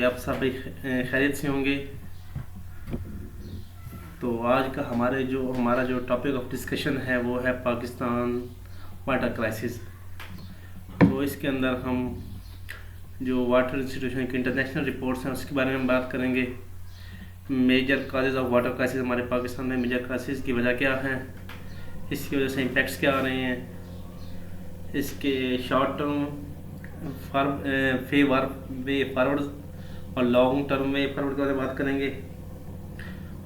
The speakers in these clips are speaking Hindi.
कि आप सभी खैरियत से होंगे। तो आज का हमारा जो टॉपिक ऑफ डिस्कशन है वो है पाकिस्तान वाटर क्राइसिस। तो इसके अंदर हम जो वाटर इंस्टीट्यूशन की इंटरनेशनल रिपोर्ट्स हैं उसके बारे में बात करेंगे। Major causes of water crisis, हमारे पाकिस्तान में मेजर क्राइसिस की वजह क्या है, इसकी वजह से इम्पैक्ट्स क्या आ रहे हैं, इसके शॉर्ट टर्म वे फॉरवर्ड और लॉन्ग टर्म वे फॉरवर्ड के बारे में बात करेंगे।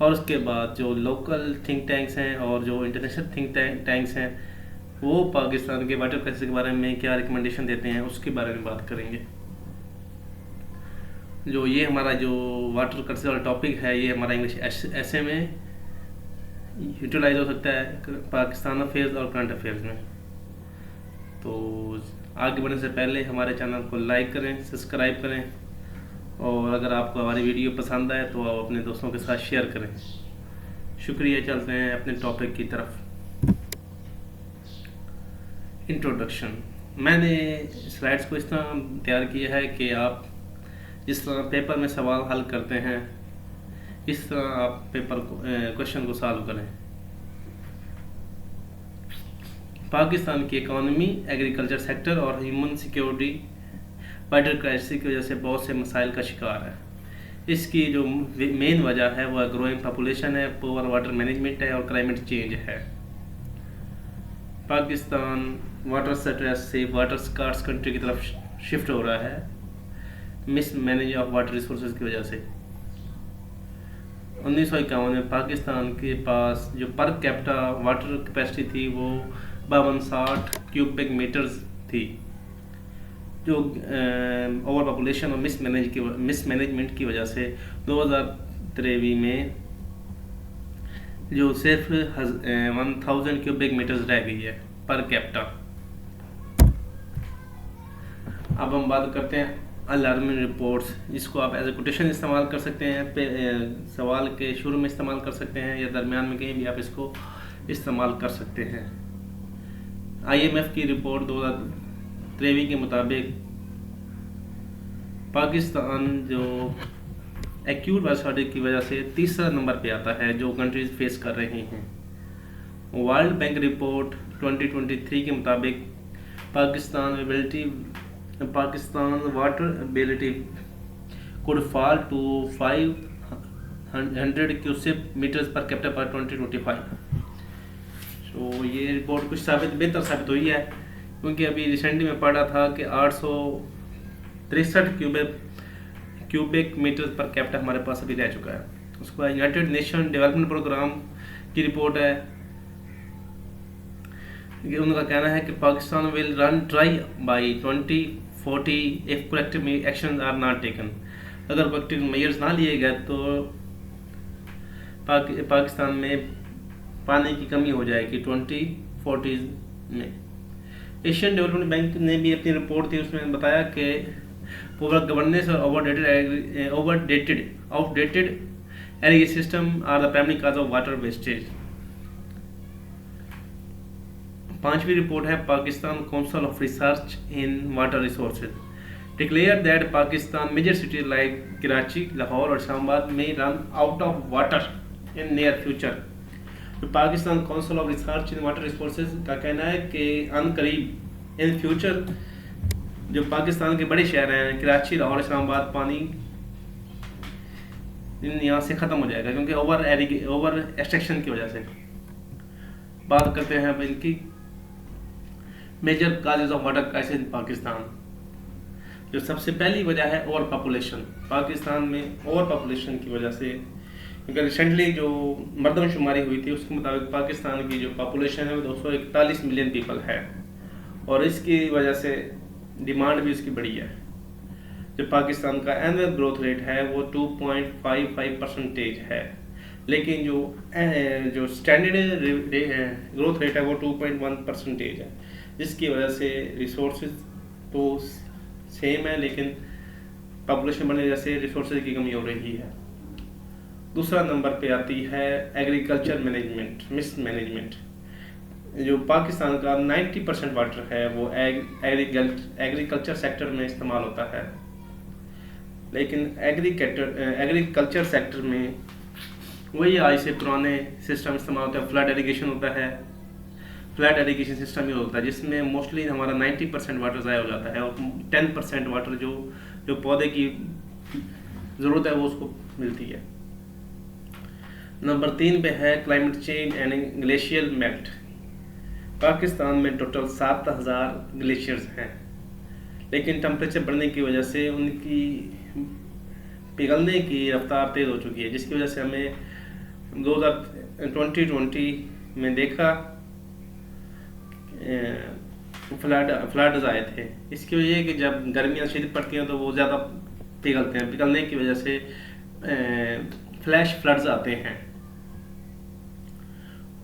और उसके बाद जो लोकल थिंक टैंक्स हैं और जो इंटरनेशनल थिंक टैंक्स हैं वो पाकिस्तान के वाटर क्राइसिस के बारे में क्या रिकमेंडेशन देते हैं उसके बारे में बात करेंगे। जो ये हमारा जो वाटर क्राइसिस वाला टॉपिक है ये हमारा इंग्लिश ऐसे में यूटिलाइज हो सकता है पाकिस्तान अफेयर्स और करंट अफेयर्स में। तो आगे बढ़ने से पहले हमारे चैनल को लाइक करें, सब्सक्राइब करें और अगर आपको हमारी वीडियो पसंद आए तो आप अपने दोस्तों के साथ शेयर करें। शुक्रिया। चलते हैं अपने टॉपिक की तरफ। इंट्रोडक्शन। मैंने स्लाइड्स को इस तरह तैयार किया है कि आप जिस तरह पेपर में सवाल हल करते हैं इस तरह आप पेपर को क्वेश्चन को सॉल्व करें। पाकिस्तान की इकोनॉमी, एग्रीकल्चर सेक्टर और ह्यूमन सिक्योरिटी वाटर क्राइसिस की वजह से बहुत से मसाइल का शिकार है। इसकी जो मेन वजह है वह ग्रोइंग पॉपुलेशन है, पुअर वाटर मैनेजमेंट है और क्लाइमेट चेंज है। पाकिस्तान वाटर स्ट्रेस से वाटर स्कार्स कंट्री की तरफ शिफ्ट हो रहा है miss manage of water resources की वजह से। 1951 में पाकिस्तान के पास जो पर कैपिटा वाटर कैपेसिटी थी वो 52 क्यूबिक मीटर्स थी। जो ओवर पॉपुलेशन और मिसमैनेजमेंट की वजह से 2023 में जो सिर्फ 1000 क्यूबिक मीटर्स रह गई है पर कैपिटा। अब हम बात करते हैं अलार्मिंग रिपोर्ट्स, जिसको आप एज ए कोटेशन इस्तेमाल कर सकते हैं, सवाल के शुरू में इस्तेमाल कर सकते हैं या दरमियान में कहीं भी आप इसको इस्तेमाल कर सकते हैं। IMF की रिपोर्ट 2023 के मुताबिक पाकिस्तान जो एक्यूट वाटर शॉर्टेज की वजह से तीसरा नंबर पे आता है जो कंट्रीज फेस कर रही हैं। वर्ल्ड बैंक रिपोर्ट 2023 के मुताबिक Pakistan water ability could fall to 500 cusec meters per capita per 2025। तो ये रिपोर्ट कुछ बेहतर साबित हुई है क्योंकि अभी रिसेंटली में पढ़ा था कि 863 क्यूबिक मीटर्स पर कैपिटा हमारे पास अभी रह चुका है। उसके बाद यूनाइटेड नेशन डेवलपमेंट प्रोग्राम की रिपोर्ट है, उनका कहना है कि Pakistan will run dry by 2040 if corrective action are not taken. अगर करेक्टिव मेजर्स ना लिए गए तो पाकिस्तान में पानी की कमी हो जाएगी 2040 में। एशियन डेवलपमेंट बैंक ने भी अपनी रिपोर्ट थी उसमें बताया कि पुअर गवर्नेंस और outdated irrigation system are the primary cause of water wastage. पांचवी रिपोर्ट है Pakistan Council of Research in Water Resources declare that Pakistan major cities like Karachi, Lahore और इस्लामाबाद में run out of water in near future. तो Pakistan Council of Research in Water Resources का कहना है कि अनकरीब इन फ्यूचर जो पाकिस्तान के बड़े शहर हैं कराची, लाहौर, इस्लामाबाद पानी यहाँ से ख़त्म हो जाएगा क्योंकि ओवर एक्सट्रैक्शन की वजह से। बात करते हैं अब इनकी major causes of water crisis in Pakistan. जो सबसे पहली वजह है ओवर पॉपुलेशन। पाकिस्तान में ओवर पॉपुलेशन की वजह से, क्योंकि रिसेंटली जो मरदमशुमारी हुई थी उसके मुताबिक पाकिस्तान की जो पॉपुलेशन है वो 241 मिलियन पीपल है और इसकी वजह से डिमांड भी इसकी बढ़ी है। जो पाकिस्तान का एनुअल ग्रोथ रेट है वो 2.55% है, लेकिन जो स्टैंडर्ड ग्रोथ रेट है वो 2.1% है, जिसकी वजह से रिसोर्सेज तो सेम है लेकिन पॉपुलेशन बढ़ने की वजह से रिसोर्सेज की कमी हो रही है। दूसरा नंबर पे आती है एग्रीकल्चर मिसमैनेजमेंट। जो पाकिस्तान का 90% वाटर है वो एग्रीकल्चर सेक्टर में इस्तेमाल होता है। लेकिन एग्रीकल्चर सेक्टर में वही आज से पुराने सिस्टम इस्तेमाल होता है। फ्लड एरीगेशन होता है, फ्लड एरीगेशन सिस्टम ही होता है जिसमें मोस्टली हमारा 90% वाटर ज़ाया हो जाता है और 10% वाटर जो जो पौधे की ज़रूरत है वो उसको मिलती है। नंबर 3 पे है climate change and glacial melt. Pakistan में टोटल 7000 ग्लेशियर्स हैं, लेकिन टेम्परेचर बढ़ने की वजह से उनकी पिघलने की रफ्तार तेज़ हो चुकी है, जिसकी वजह से हमें 2020 में देखा फ्लड्स आए थे। इसकी वजह है कि जब गर्मियाँ शदीद पड़ती हैं तो वो ज़्यादा पिघलते हैं, पिघलने की वजह से फ्लैश फ्लड्स आते हैं।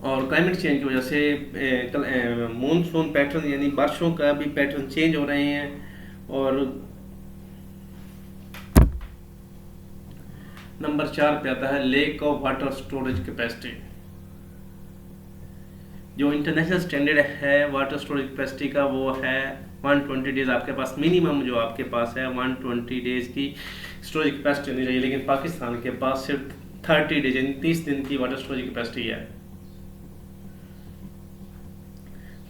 और क्लाइमेट चेंज की वजह से मॉनसून पैटर्न यानी बारिशों का भी पैटर्न चेंज हो रहे हैं। और नंबर 4 पे आता है lake of water storage capacity. जो इंटरनेशनल स्टैंडर्ड है वाटर स्टोरेज कैपेसिटी का वो है 120 डेज। आपके पास मिनिमम जो आपके पास है 120 डेज की स्टोरेज कैपेसिटी होनी चाहिए, लेकिन पाकिस्तान के पास सिर्फ 30 डेज यानी 30 दिन की वाटर स्टोरेज कैपेसिटी है।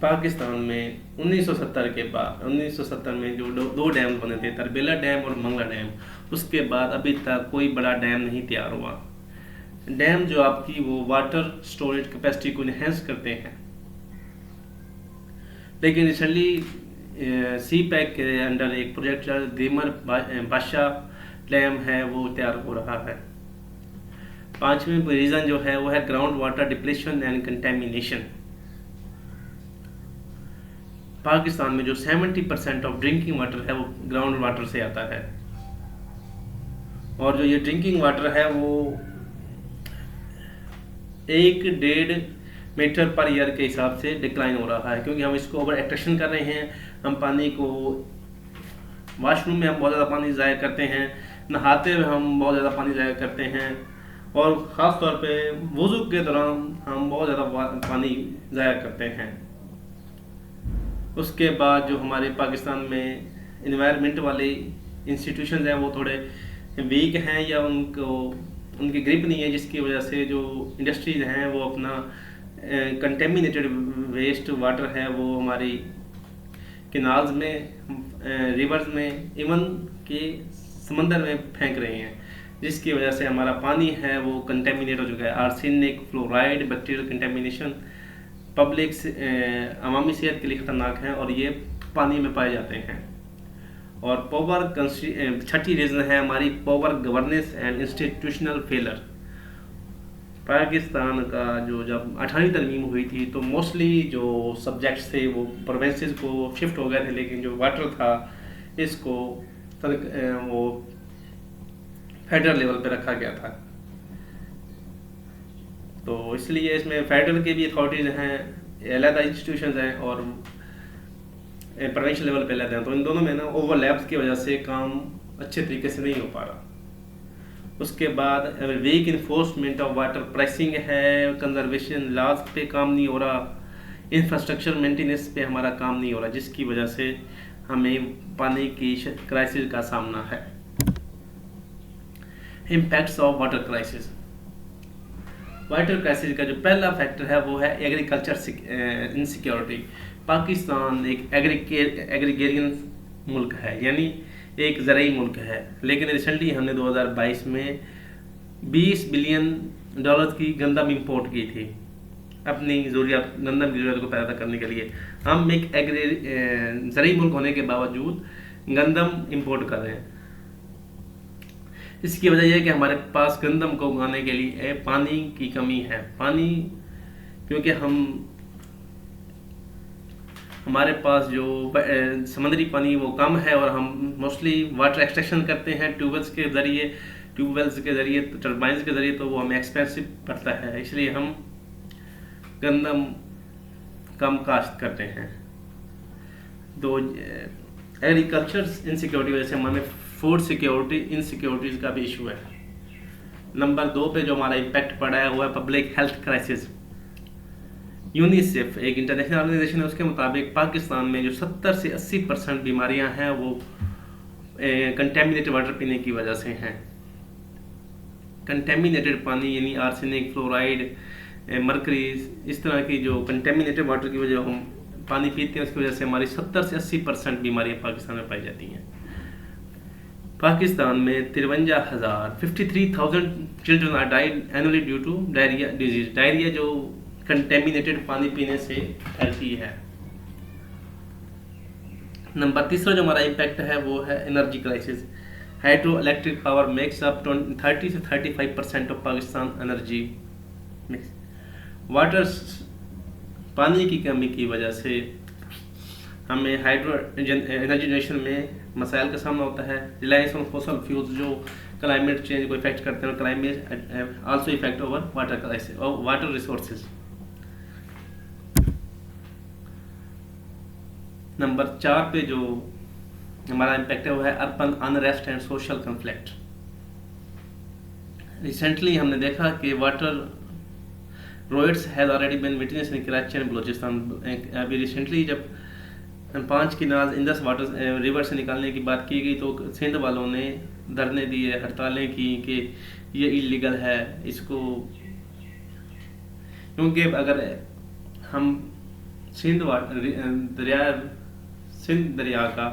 पाकिस्तान में 1970 में जो दो डैम बने थे, तरबेला डैम और मंगला डैम, उसके बाद अभी तक कोई बड़ा डैम नहीं तैयार हुआ। डैम जो आपकी वो वाटर स्टोरेज कैपेसिटी को इनहेंस करते हैं, लेकिन रिसेंटली सी पैक के अंडर एक प्रोजेक्ट दीमर बादशाह डैम है वो तैयार हो रहा है। 5वें रीज़न जो है वो है ground water depletion and contamination. Pakistan में जो 70% ऑफ ड्रिंकिंग वाटर है वो ग्राउंड वाटर से आता है, और जो ये ड्रिंकिंग वाटर है वो 1-1.5 मीटर पर ईयर के हिसाब से डिक्लाइन हो रहा है, क्योंकि हम इसको ओवर एक्सट्रैक्शन कर रहे हैं। हम पानी को वॉशरूम में हम बहुत ज़्यादा पानी ज़ाया करते हैं, नहाते हुए हम बहुत ज़्यादा पानी ज़ाया करते हैं, और ख़ास तौर पे वुज़ू के दौरान हम बहुत ज़्यादा पानी ज़ाया करते हैं। उसके बाद जो हमारे पाकिस्तान में इन्वायरमेंट वाले इंस्टीट्यूशन हैं वो थोड़े वीक हैं या उनकी ग्रिप नहीं है, जिसकी वजह से जो इंडस्ट्रीज हैं वो अपना कंटेमिनेटेड वेस्ट वाटर है वो हमारी कैनाल्स में, रिवर्स में, इवन के समंदर में फेंक रहे हैं, जिसकी वजह से हमारा पानी है वो कंटेमिनेट हो चुका है। Arsenic, fluoride, bacterial contamination public अवामी सेहत के लिए ख़तरनाक हैं और ये पानी में पाए जाते हैं। और पावर 6ठी रीज़न है हमारी power governance and institutional failure. Pakistan का जो जब 18वीं तरमीम हुई थी तो मोस्टली जो सब्जेक्ट्स थे वो प्रोविंसेस को शिफ्ट हो गए थे, लेकिन जो वाटर था इसको वो फेडरल लेवल पे रखा गया था। तो इसलिए इसमें फेडरल के भी अथॉरिटीज़ हैं, अलग इंस्टीट्यूशन हैं, और प्रोविंशियल लेवल पे अलग हैं। तो इन दोनों में ना ओवरलैप्स की वजह से काम अच्छे तरीके से नहीं हो पा रहा। उसके बाद weak enforcement of water pricing है, कंजर्वेशन लॉज पे काम नहीं हो रहा, इंफ्रास्ट्रक्चर मेंटेनेंस पे हमारा काम नहीं हो रहा, जिसकी वजह से हमें पानी की क्राइसिस का सामना है। Impacts of water crisis. Water crisis का जो पहला फैक्टर है वो है एग्रीकल्चर इनसिक्योरिटी। पाकिस्तान एक एग्रीगेरियन मुल्क है, यानी एक ज़राई मुल्क है, लेकिन रिसेंटली हमने 2022 में $20 बिलियन की गंदम इंपोर्ट की थी अपनी ज़रूरियात, गंदम की ज़रूरत को पैदा करने के लिए। हम एक ज़राई मुल्क होने के बावजूद गंदम इंपोर्ट कर रहे हैं। इसकी वजह यह है कि हमारे पास गंदम को उगाने के लिए पानी की कमी है। पानी क्योंकि हमारे पास जो समुद्री पानी वो कम है, और हम मोस्टली वाटर एक्सट्रैक्शन करते हैं ट्यूबवेल्स के ज़रिए, टर्बाइंस के ज़रिए, तो वो हमें एक्सपेंसिव पड़ता है, इसलिए हम गंदम कम काश्त करते हैं। तो एग्रीकल्चर इनसिक्योरिटी वजह से हमें फूड सिक्योरिटी इनसिक्योरिटीज़ का भी इशू है। नंबर 2 पे जो हमारा इम्पैक्ट पड़ा है वो है पब्लिक हेल्थ क्राइसिस। यूनिसेफ एक इंटरनेशनल ऑर्गेनाइजेशन है, उसके मुताबिक पाकिस्तान में जो 70 से 80% बीमारियां हैं वो कंटेमिनेटेड वाटर पीने की वजह से हैं। कंटेमिनेटेड पानी यानी आर्सेनिक, फ्लोराइड, मरकरी, इस तरह की जो कंटेमिनेटेड वाटर की वजह हम पानी पीते हैं, उसकी वजह से हमारी 70 से 80% बीमारियां पाकिस्तान में पाई जाती हैं। पाकिस्तान में 53,000 children are died annually due to diarrhoea disease. Diarrhoea जो कंटेमिनेटेड पानी पीने से फैलती है। नंबर तीसरा जो हमारा इम्पैक्ट है वो है energy crisis. Hydro electric power makes up 30 से 35% of Pakistan energy mix. Water, पानी की कमी की वजह से हमें हाइड्रो एनर्जी जनरेशन में मसाइल का सामना होता है। रिलायंस ऑन फॉसल फ्यूल्स जो क्लाइमेट चेंज को इफेक्ट करते हैं, climate also effect over water crisis और वाटर रिसोर्सेज। नंबर 4 पे जो हमारा इम्पैक्ट है वो है urban unrest and social conflict. Recently हमने देखा कि water roads has already been witness in Karachi and Balochistan. अभी रिसेंटली जब 5 किनाल इंदस वाटर रिवर से निकालने की बात की गई तो सिंध वालों ने धरने दिए, हड़तालें की कि ये इलीगल है इसको, क्योंकि अगर हम सिंध दरिया का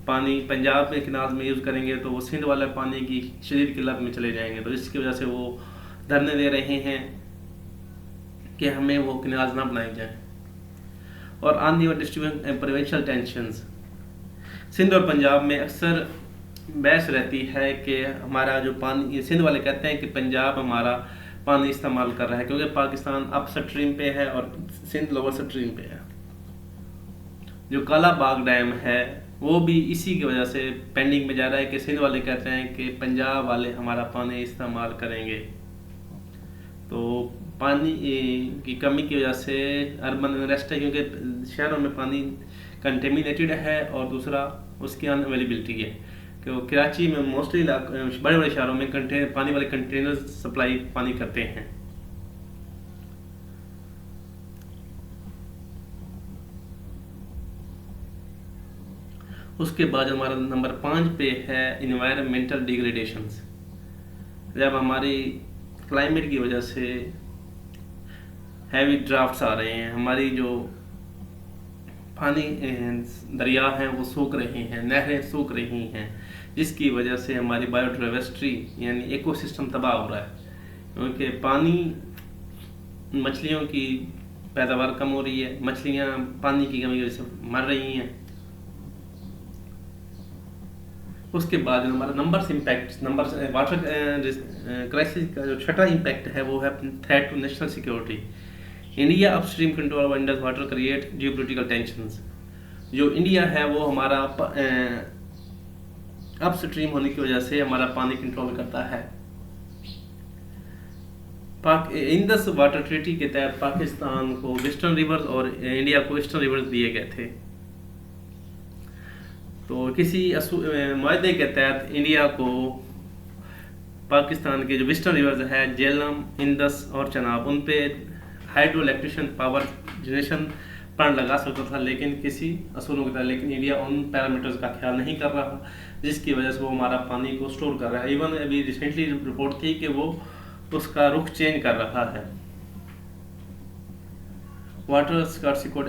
पानी पंजाब में किनाल में यूज़ करेंगे तो वो सिंध वाले पानी की शदीद किल्लत में चले जाएंगे। तो इसकी वजह से वो धरने दे रहे हैं कि हमें वो किनाल ना बनाए जाएं। और आंधी और डिस्ट्रीब्यूशन प्रोविंशियल टेंशंस, सिंध और पंजाब में अक्सर बहस रहती है कि हमारा जो पानी, सिंध वाले कहते हैं कि पंजाब हमारा पानी इस्तेमाल कर रहा है क्योंकि पाकिस्तान अप स्ट्रीम पे है और सिंध लोअर स्ट्रीम पे है। जो काला बाग डैम है वो भी इसी की वजह से पेंडिंग में जा रहा है कि सिंध वाले कहते हैं कि पंजाब वाले हमारा पानी इस्तेमाल करेंगे। तो पानी की कमी की वजह से अर्बन अनरेस्ट है क्योंकि शहरों में पानी कंटेमिनेटेड है और दूसरा उसकी अनअवेलेबिलिटी है। क्योंकि कराची में मोस्टली बड़े बड़े शहरों में पानी वाले कंटेनर सप्लाई पानी करते हैं। उसके बाद हमारा नंबर 5 पे है इन्वायरमेंटल डिग्रेडेशंस। जब हमारी क्लाइमेट की वजह से हैवी ड्राफ्ट्स आ रहे हैं, हमारी जो पानी दरिया हैं वो सूख रहे हैं, नहरें सूख रही हैं, जिसकी वजह से हमारी बायोडाइवर्सिटी यानी इकोसिस्टम तबाह हो रहा है। क्योंकि पानी, मछलियों की पैदावार कम हो रही है, मछलियाँ पानी की कमी की वजह से मर रही हैं। उसके बाद हमारा वाटर क्राइसिस का जो छठा इम्पैक्ट है वो है threat to national security. India upstream control of Indus water create geopolitical tensions. जो इंडिया है वो हमारा अपस्ट्रीम होने की वजह से हमारा पानी कंट्रोल करता है। इंडस वाटर ट्रीटी के तहत पाकिस्तान को वेस्टर्न रिवर्स और इंडिया को ईस्टर्न रिवर्स दिए गए थे। तो किसी मुआहदे के तहत इंडिया को पाकिस्तान के जो वेस्टर्न रिवर्स है झेलम, इंदस और चनाब, उन पे hydro electrician power generation plant लगा सकता था, लेकिन किसी असूलों के तहत। लेकिन इंडिया उन पैरामीटर्स का ख्याल नहीं कर रहा, जिसकी वजह से वो हमारा पानी को स्टोर कर रहा है। इवन अभी रिसेंटली रिपोर्ट थी कि वो उसका रुख चेंज कर रहा है। Water scarcity code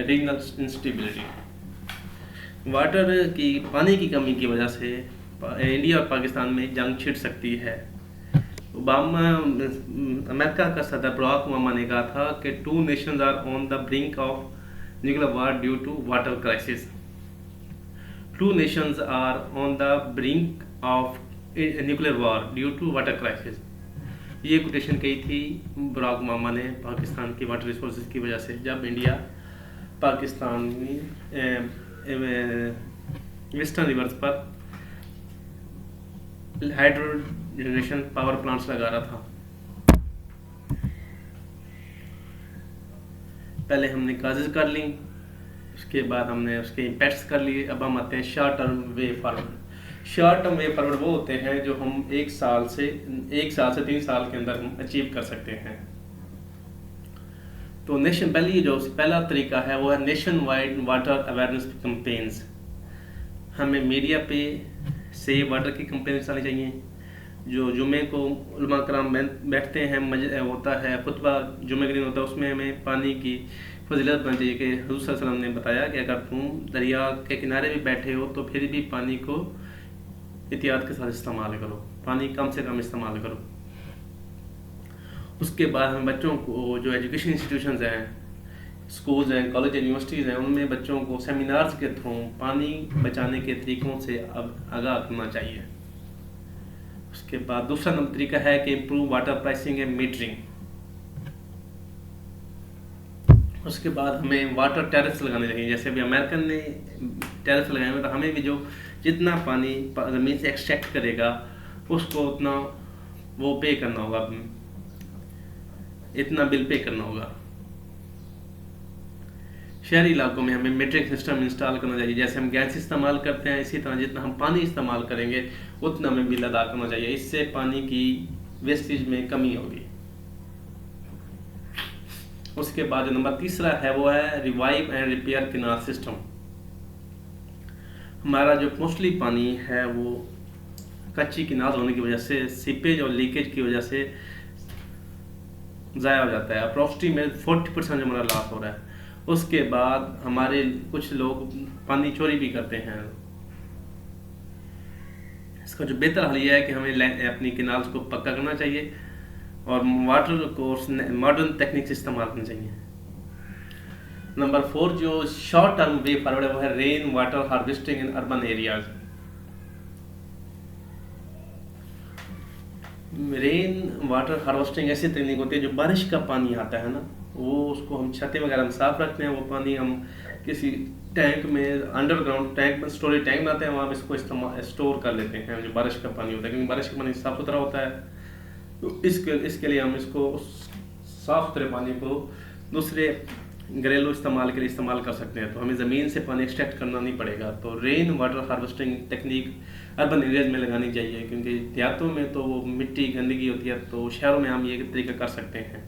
regional instability. Water की पानी की कमी की वजह से इंडिया और पाकिस्तान में जंग छिड़ सकती है। अमेरिका का सदर बराक ओबामा ने कहा था कि 2 nations are on the brink of nuclear war due to water crisis. 2 nations are on the brink of nuclear war due to water crisis. ये कोटेशन कही थी बराक ओबामा ने पाकिस्तान की वाटर रिसोर्सेज की वजह से, जब इंडिया पाकिस्तान वेस्टर्न रिवर्स पर हाइड्रो जनरेशन पावर प्लांट्स लगा रहा था। पहले हमने काजेज कर ली, उसके बाद हमने उसके इम्पैक्ट्स कर लिए। अब हम आते हैं short term way forward. Short term way forward वो होते हैं जो हम 1 साल से 3 साल के अंदर हम अचीव कर सकते हैं। तो पहला तरीका है वो है nation wide water awareness campaigns. हमें मीडिया पे सेव वाटर की कंपेन चलानी चाहिए। जो जुमे को उलमा कराम बैठते हैं, होता है खुतबा जुमे के दिन होता है, उसमें हमें पानी की फजीलत बननी चाहिए कि हुज़ूर सल्लल्लाहु अलैहि वसल्लम ने बताया कि अगर तुम दरिया के किनारे भी बैठे हो तो फिर भी पानी को एहतियात के साथ इस्तेमाल करो, पानी कम से कम इस्तेमाल करो। उसके बाद हम बच्चों को जो एजुकेशन इंस्टीट्यूशंस हैं, स्कूल्स हैं, कॉलेज यूनिवर्सिटीज़ हैं, उनमें बच्चों को सेमिनार्स के थ्रू पानी बचाने के तरीक़ों से आगाह करना चाहिए। उसके बाद दूसरा नंबर तरीका है कि improve water pricing and metering. उसके बाद हमें वाटर टैरिफ्स लगाने चाहिए। जैसे अभी अमेरिकन ने टैरिफ लगाए हुए, तो हमें भी जो जितना पानी ज़मीन से एक्सट्रैक्ट करेगा उसको उतना वो पे करना होगा, इतना बिल पे करना होगा। शहरी इलाकों में हमें मीटरिंग सिस्टम इंस्टॉल करना चाहिए। जैसे हम गैस इस्तेमाल करते हैं, इसी तरह जितना हम पानी इस्तेमाल करेंगे उतना हमें बिल अदा करना चाहिए। इससे पानी की वेस्टेज में कमी होगी। उसके बाद जो नंबर तीसरा है वो है revive and repair canal system. हमारा जो मोस्टली पानी है वो कच्ची कैनाल होने की वजह से, सीपेज और लीकेज की वजह से ज़ाया हो जाता है। अप्रोक्सिमेटली में 40% हमारा लॉस हो रहा है। उसके बाद हमारे कुछ लोग पानी चोरी भी करते हैं। इसका जो बेहतर हल यह है कि हमें अपनी कैनाल्स को पक्का करना चाहिए और वाटर को मॉडर्न टेक्निक्स इस्तेमाल करनी चाहिए। नंबर 4 जो शॉर्ट टर्म वे फॉरवर्ड है वो है rain water harvesting in urban areas. Rain water harvesting ऐसी तकनीक होती है जो बारिश का पानी आता है ना, वो उसको हम छतें वगैरह में साफ रखते हैं। वो पानी हम किसी टैंक में, अंडरग्राउंड टैंक में, स्टोरेज टैंक बनाते हैं, वहाँ पे इसको स्टोर कर लेते हैं। जो बारिश का पानी होता है, क्योंकि बारिश का पानी साफ सुथरा होता है, तो इसके लिए हम इसको साफ सुथरे पानी को दूसरे घरेलू इस्तेमाल के लिए इस्तेमाल कर सकते हैं। तो हमें ज़मीन से पानी एक्सट्रैक्ट करना नहीं पड़ेगा। तो rain water harvesting technique urban areas में लगानी चाहिए, क्योंकि देहातों में तो वो मिट्टी गंदगी होती है, तो शहरों में हम ये तरीका कर सकते हैं।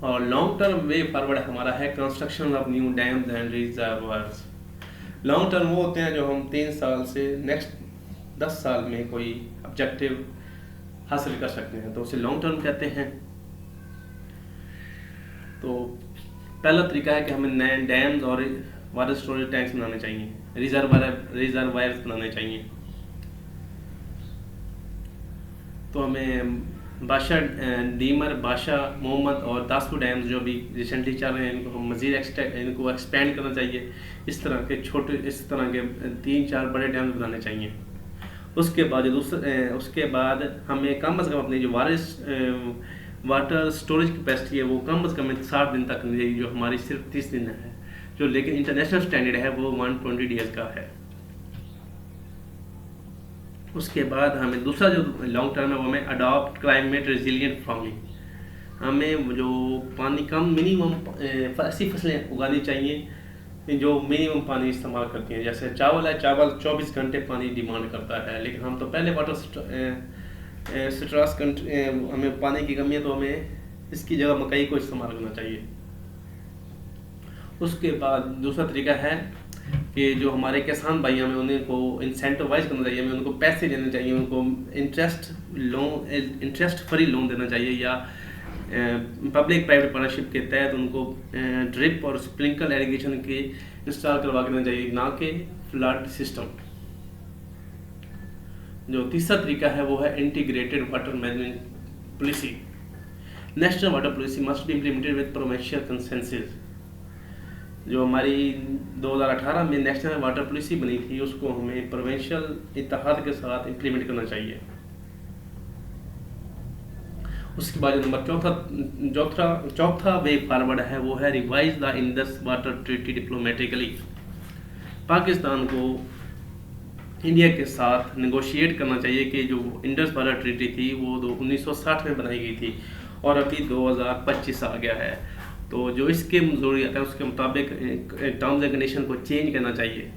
और लॉन्ग टर्म वे फॉरवर्ड हमारा है construction of new dams and reservoirs. Long term वो होते हैं जो हम 3 साल से नेक्स्ट 10 साल में कोई ऑब्जेक्टिव हासिल कर सकते हैं, तो उसे लॉन्ग टर्म कहते हैं। तो पहला तरीका है कि हमें नए डैम्स और वाटर स्टोरेज टैंक्स बनाने चाहिए, रिजर्वायर्स बनाने चाहिए। तो हमें बादशाह, डीमर, बादशाह, मोहम्मद और दासपुर डैम्स जो भी रिसेंटली चल रहे हैं, इनको हम मज़ीद इनको एक्सपेंड करना चाहिए। इस तरह के 3-4 बड़े डैम्स बनाने चाहिए। उसके बाद हमें कम अज़ कम अपनी जो वाटर स्टोरेज कैपेसिटी है वो कम अज़ कम 60 दिन तक नहीं, जो हमारी सिर्फ 30 दिन है, जो लेकिन इंटरनेशनल स्टैंडर्ड है वो 120 डेज़ का है। उसके बाद हमें दूसरा जो लॉन्ग टर्म है वो हमें अडॉप्ट क्लाइमेट रेजिलिएंट फार्मिंग। हमें जो पानी कम मिनिमम ऐसी फसलें उगानी चाहिए जो मिनिमम पानी इस्तेमाल करती हैं। जैसे चावल है, चावल 24 घंटे पानी डिमांड करता है, लेकिन हम तो पहले वाटर स्ट्रास कंट्री, हमें पानी की कमी है, तो हमें इसकी जगह मकई को इस्तेमाल करना चाहिए। उसके बाद दूसरा तरीका है कि जो हमारे किसान भाई हमें उन्हें को इंसेंटिवाइज करना चाहिए, हमें उनको पैसे देने चाहिए, उनको इंटरेस्ट फ्री लोन देना चाहिए, या पब्लिक प्राइवेट पार्टनरशिप के तहत उनको ड्रिप और स्प्रिंकल एरीगेशन के इंस्टॉल करवा के देना चाहिए, ना कि फ्लड सिस्टम। जो तीसरा तरीका है वो है integrated water management policy. National water policy must be implemented with provincial consensus. जो हमारी 2018 में नेशनल वाटर पॉलिसी बनी थी, उसको हमें प्रोविंशियल इत्तेहाद के साथ इम्प्लीमेंट करना चाहिए। उसके बाद नंबर चौथा वे फॉरवर्ड है वो है revise the Indus water treaty diplomatically. Pakistan को इंडिया के साथ नेगोशिएट करना चाहिए कि जो इंडस वाटर ट्रीटी थी वो 1960 में बनाई गई थी और अभी 2025 आ गया है, तो जो इसके ज़रूरियात है उसके मुताबिक टर्म्स एंड कंडीशन को चेंज करना चाहिए।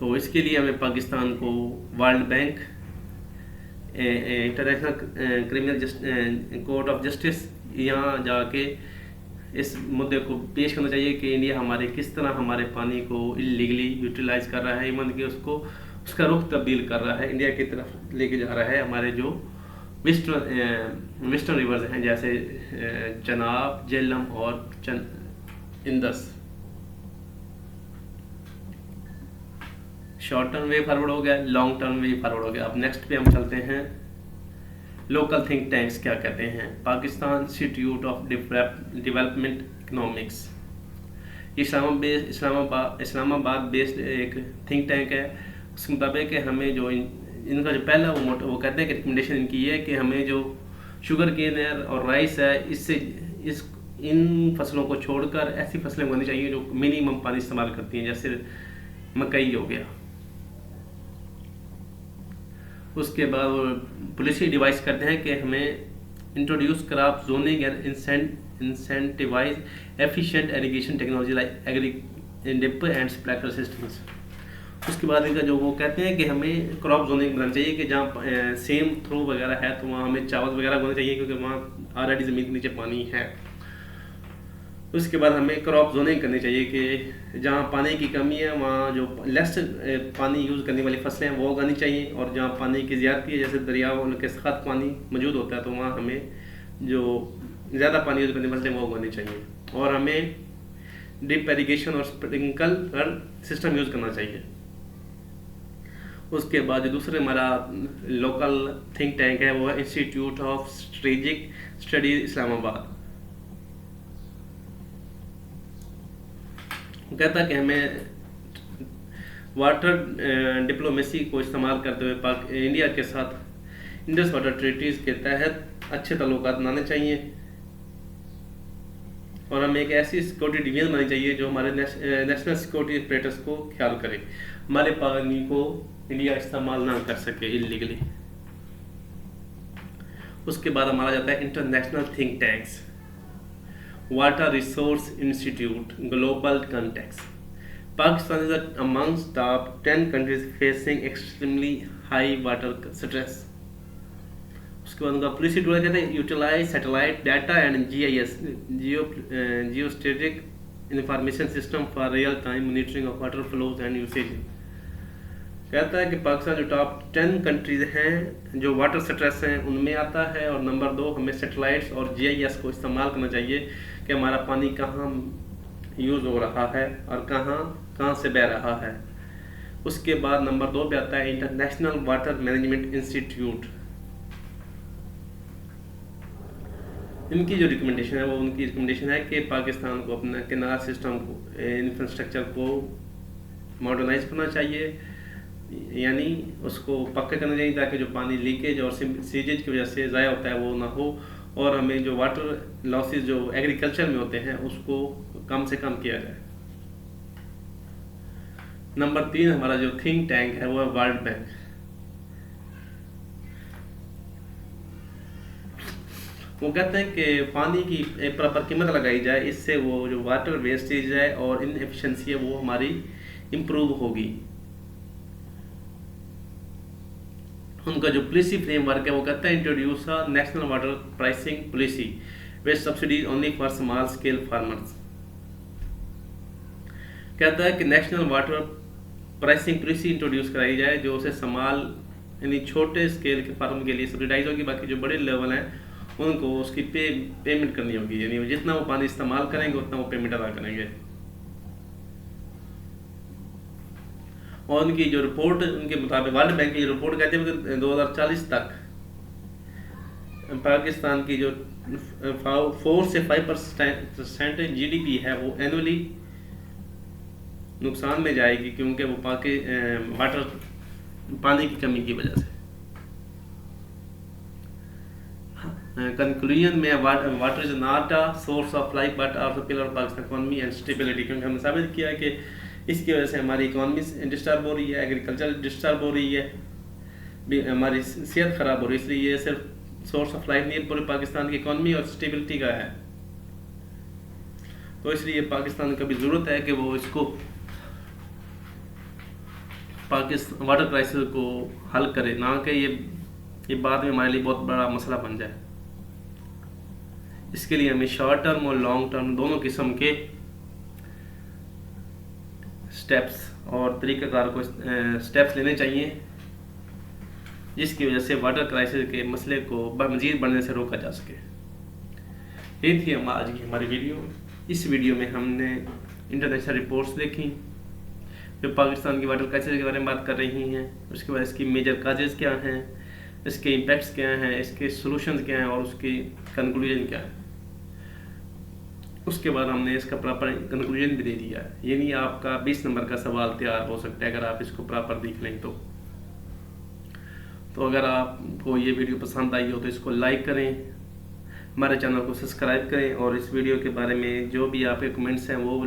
तो इसके लिए हमें पाकिस्तान को world bank, international criminal court of justice यहाँ जाके इस मुद्दे को पेश करना चाहिए कि इंडिया हमारे किस तरह हमारे पानी को इलीगली यूटिलाइज कर रहा है, इवन कि उसको उसका रुख तब्दील कर रहा है, इंडिया की तरफ लेके जा रहा है। हमारे जो वेस्टर्न रिवर्स हैं जैसे चनाब, झेलम और Indus. Short term way forward हो गया, लॉन्ग टर्म वे फॉरवर्ड हो गया। अब नेक्स्ट पे हम चलते हैं, लोकल थिंक टैंक्स क्या कहते हैं। Pakistan institute of development economics, Islamabad based एक थिंक टैंक है। उसके मुताबिक हमें जो इनका जो पहला वो कहते हैं कि रिकमेंडेशन इनकी है कि हमें जो शुगर केन है और राइस है, इन फसलों को छोड़कर ऐसी फसलें उगानी चाहिए जो मिनिमम पानी इस्तेमाल करती हैं, जैसे मकई हो गया। उसके बाद वो पॉलिसी डिवाइस करते हैं कि हमें introduce crop zoning and incentivize efficient irrigation technology like drip and sprinkler systems. उसके बाद इनका जो वो कहते हैं कि हमें क्रॉप जोनिंग बनाना चाहिए कि जहाँ सेम थ्रो वगैरह है तो वहाँ हमें चावल वगैरह बोना चाहिए, क्योंकि वहाँ ऑलरेडी ज़मीन के नीचे पानी है। उसके बाद हमें क्रॉप जोनिंग करनी चाहिए कि जहाँ पानी की कमी है वहाँ जो लेस पानी यूज़ करने वाली फसलें हैं वो उगानी चाहिए, और जहाँ पानी की ज़्यादती है जैसे दरियाओं के साथ पानी मौजूद होता है तो वहाँ हमें जो ज़्यादा पानी यूज़ करने वाली फसलें वो उगानी चाहिए, और हमें ड्रिप इरिगेशन और स्प्रिंकलर सिस्टम यूज़ करना चाहिए। उसके बाद जो दूसरे हमारा लोकल थिंक टैंक है वो है institute of strategic studies Islamabad. कहता है कि हमें वाटर डिप्लोमेसी को इस्तेमाल करते हुए इंडिया के साथ इंडस वाटर ट्रीटीज़ के तहत अच्छे ताल्लुकात बनाने चाहिए, और हमें एक ऐसी सिक्योरिटी डिवीजन बनानी चाहिए जो हमारे नेशनल सिक्योरिटी अपरेटस को ख्याल करे, हमारे पानी को इंडिया इस्तेमाल ना कर सके इलीगली। उसके बाद हमारा जाता है international think tanks, water resource institute global context. Pakistan is amongst top 10 countries facing extremely high water stress. उसके बाद उनका पॉलिसी टूल कहते हैं utilise satellite data and GIS geostatic information system for real time monitoring of water flows and usage. कहता है कि पाकिस्तान जो टॉप 10 कंट्रीज हैं जो वाटर स्ट्रेस हैं उनमें आता है, और नंबर 2 हमें सैटेलाइट्स और GIS को इस्तेमाल करना चाहिए कि हमारा पानी कहाँ यूज़ हो रहा है और कहाँ से बह रहा है। उसके बाद नंबर 2 पे आता है इंटरनेशनल वाटर मैनेजमेंट इंस्टीट्यूट। इनकी जो रिकमेंडेशन है वो उनकी रिकमेंडेशन है कि पाकिस्तान को अपना कैनाल सिस्टम को इंफ्रास्ट्रक्चर को मॉडर्नाइज करना चाहिए, यानी उसको पक्का करना चाहिए ताकि जो पानी लीकेज और सीजेज की वजह से ज़ाया होता है वो ना हो, और हमें जो वाटर लॉसेस जो एग्रीकल्चर में होते हैं उसको कम से कम किया जाए। नंबर 3 हमारा जो थिंक टैंक है वो है वर्ल्ड बैंक। वो कहते हैं कि पानी की प्रॉपर कीमत लगाई जाए, इससे वो जो वाटर वेस्टेज है और इनएफिशिएंसी है वो हमारी इम्प्रूव होगी। उनका जो पॉलिसी फ्रेमवर्क है वो कहता है introduce a national water pricing policy with subsidies only for small scale farmers. कहता है कि national water pricing policy introduce कराई जाए जो उसे स्मॉल यानी छोटे स्केल के फार्म के लिए सब्सिडाइज होगी, बाकी जो बड़े लेवल हैं उनको उसकी पेमेंट करनी होगी, यानी जितना वो पानी इस्तेमाल करेंगे उतना वो पेमेंट अदा करेंगे। और उनकी जो रिपोर्ट उनके मुताबिक वर्ल्ड बैंक की रिपोर्ट कहते हैं कि 2040 तक पाकिस्तान की जो 4 से 5% GDP है वो एनुअली नुकसान में जाएगी, क्योंकि वो पानी की कमी की वजह से। कंक्लूजन में water is not a source of life but also pillar of Pakistan economy and stability, क्योंकि हमने साबित किया कि इसकी वजह से हमारी इकोनॉमी डिस्टर्ब हो रही है, एग्रीकल्चर डिस्टर्ब हो रही है, हमारी सेहत ख़राब हो रही है, इसलिए ये सिर्फ सोर्स ऑफ लाइफ नहीं पूरे पाकिस्तान की इकोनॉमी और स्टेबिलिटी का है। तो इसलिए पाकिस्तान को भी ज़रूरत है कि वो इसको पाकिस्तान वाटर क्राइसिस को हल करे, ना कि ये बाद में हमारे लिए बहुत बड़ा मसला बन जाए। इसके लिए हमें शॉर्ट टर्म और लॉन्ग टर्म दोनों किस्म के स्टेप्स और तरीक़ाकार को स्टेप्स लेने चाहिए, जिसकी वजह से वाटर क्राइसिस के मसले को मज़ीद बढ़ने से रोका जा सके। ये थी आज की हमारी वीडियो। इस वीडियो में हमने इंटरनेशनल रिपोर्ट्स देखी जो पाकिस्तान की वाटर क्राइसिस के बारे में बात कर रही हैं, उसके बाद इसकी मेजर काजेज़ क्या हैं, इसके इम्पैक्ट्स क्या हैं, इसके सॉल्यूशंस क्या हैं और उसकी कंक्लूजन क्या है। उसके बाद हमने इसका प्रॉपर कंक्लूजन भी दे दिया है। यानी आपका 20 नंबर का सवाल तैयार हो सकता है अगर आप इसको प्रॉपर देख लें तो। अगर आपको ये वीडियो पसंद आई हो तो इसको लाइक करें, हमारे चैनल को सब्सक्राइब करें और इस वीडियो के बारे में जो भी आपके कमेंट्स हैं वो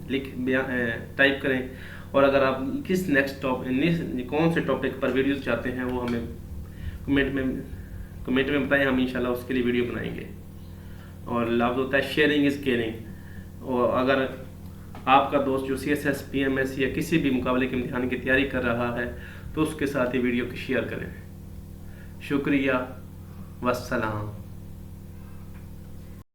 टाइप करें। और अगर आप किस नेक्स्ट कौन से टॉपिक पर वीडियोस चाहते हैं वो हमें कमेंट में बताएं, हम इंशाल्लाह उसके लिए वीडियो बनाएंगे। और लफ्ज़ होता है शेयरिंग इज़ केयरिंग। और अगर आपका दोस्त जो CSS PMS या किसी भी मुकाबले के इम्तिहान की तैयारी कर रहा है तो उसके साथ ही वीडियो को शेयर करें। शुक्रिया, वस्सलाम।